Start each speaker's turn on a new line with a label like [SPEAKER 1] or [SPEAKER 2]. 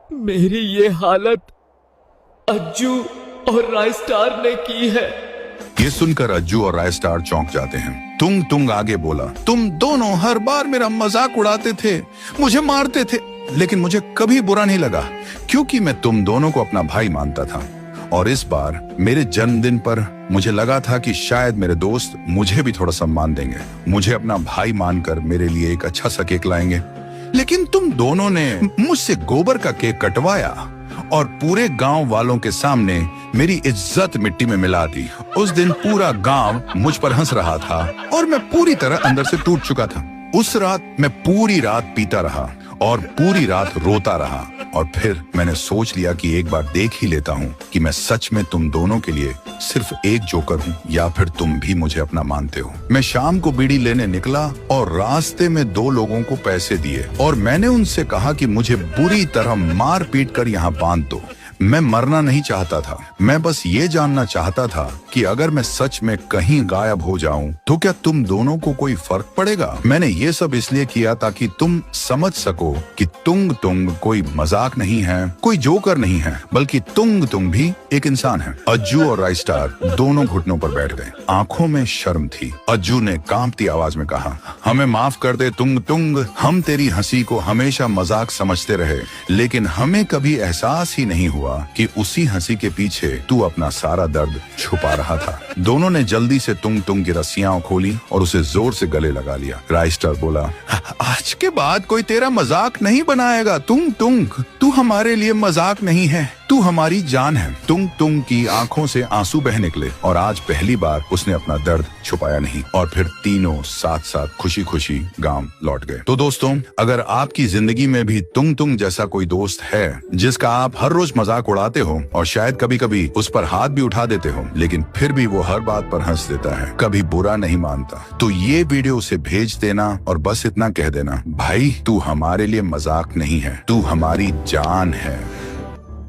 [SPEAKER 1] मेरी ये हालत अज्जू और रायस्टार ने की है।
[SPEAKER 2] ये सुनकर अज्जू और रायस्टार चौंक जाते हैं। तुंग तुंग आगे बोला, तुम दोनों हर बार मेरा मजाक उड़ाते थे, मुझे मारते थे, लेकिन मुझे कभी बुरा नहीं लगा क्योंकि मैं तुम दोनों को अपना भाई मानता था। और इस बार मेरे जन्मदिन पर मुझे लगा था कि शायद मेरे दोस्त मुझे भी थोड़ा सम्मान देंगे, मुझे अपना भाई मानकर मेरे लिए एक अच्छा सा केक लाएंगे। लेकिन तुम दोनों ने मुझसे गोबर का केक कटवाया और पूरे गांव वालों के सामने मेरी इज्जत मिट्टी में मिला दी। उस दिन पूरा गांव मुझ पर हंस रहा था और मैं पूरी तरह अंदर से टूट चुका था। उस रात मैं पूरी रात पीता रहा और पूरी रात रोता रहा और फिर मैंने सोच लिया कि एक बार देख ही लेता हूँ कि मैं सच में तुम दोनों के लिए सिर्फ एक जोकर हूँ या फिर तुम भी मुझे अपना मानते हो। मैं शाम को बीड़ी लेने निकला और रास्ते में 2 लोगों को पैसे दिए और मैंने उनसे कहा कि मुझे बुरी तरह मार पीट कर यहाँ बांध दो। मैं मरना नहीं चाहता था, मैं बस ये जानना चाहता था कि अगर मैं सच में कहीं गायब हो जाऊं तो क्या तुम दोनों को कोई फर्क पड़ेगा। मैंने ये सब इसलिए किया ताकि तुम समझ सको कि तुंग तुंग कोई मजाक नहीं है, कोई जोकर नहीं है, बल्कि तुंग तुंग भी एक इंसान है। अज्जू और रायस्टार दोनों घुटनों पर बैठ गए। आंखों में शर्म थी। अज्जू ने कांपती आवाज में कहा, हमें माफ कर दे तुंग तुंग, हम तेरी हंसी को हमेशा मजाक समझते रहे, लेकिन हमें कभी एहसास ही नहीं हुआ कि उसी हंसी के पीछे तू अपना सारा दर्द छुपा रहा था। दोनों ने जल्दी से तुंग तुंग की रस्सियां खोली और उसे जोर से गले लगा लिया। रायस्टार बोला, आज के बाद कोई तेरा मजाक नहीं बनाएगा तुंग तुंग, तू हमारे लिए मजाक नहीं है, तू हमारी जान है। तुंग तुंग की आंखों से आंसू बह निकले और आज पहली बार उसने अपना दर्द छुपाया नहीं और फिर तीनों साथ साथ खुशी खुशी गांव लौट गए। तो दोस्तों, अगर आपकी जिंदगी में भी तुंग तुंग जैसा कोई दोस्त है जिसका आप हर रोज मजाक उड़ाते हो और शायद कभी कभी उस पर हाथ भी उठा देते हो, लेकिन फिर भी वो हर बात पर हंस देता है, कभी बुरा नहीं मानता, तो ये वीडियो उसे भेज देना और बस इतना कह देना, भाई तू हमारे लिए मजाक नहीं है, तू हमारी जान है।